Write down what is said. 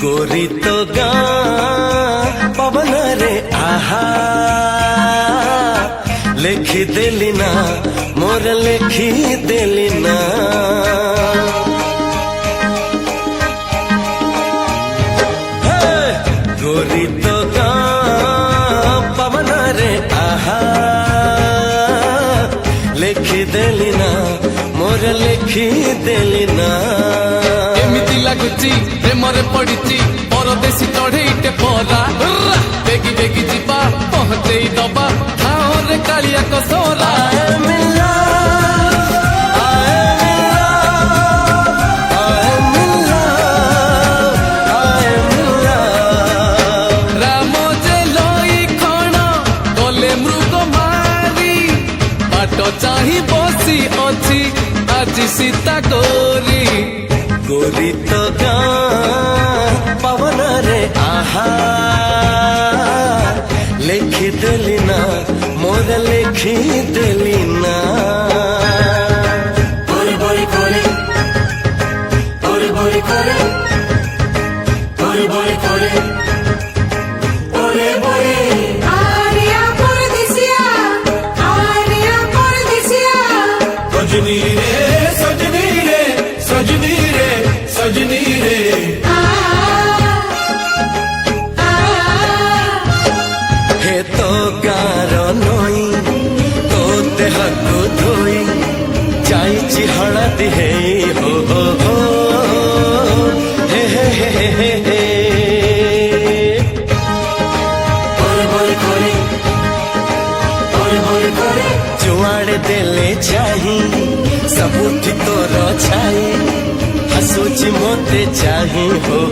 गोरी तो गाँ पवन रे आहा लेखी देली ना मोर लेखी देली ना गोरी तो गाँ पवन रे आहा लेखी देली ना मोर लेखी देली ना एमिति लागुची प्रेमरे पड़िची परदेशी चढ़ेईटे परा बेगी बेगी जीवा पहुंचेई दबा ठाओरे कालिया कसोरा राम जे लई खण गले मृग मारी बाट चाही बसी अछि आज सीता गोरी गोरी तो गाँ पवन रे आहा लेखी देली ना मोर लेखी देली ना बोरी बोरी करे बोरी बोरी करे बोरी बोरी करे बोरे बोरे आरिया परदेसिया सजनी रे सजनी रे सजनी रे सजनी रे हे तो गार नई तो देह को धोई जाइची हळदी हे हो हे हे हे हे हे बोरी बोरी करे बोरी बोरी करे जुआड़े देले चाही सबुठी तोर छाई हसुची मोते चाही हो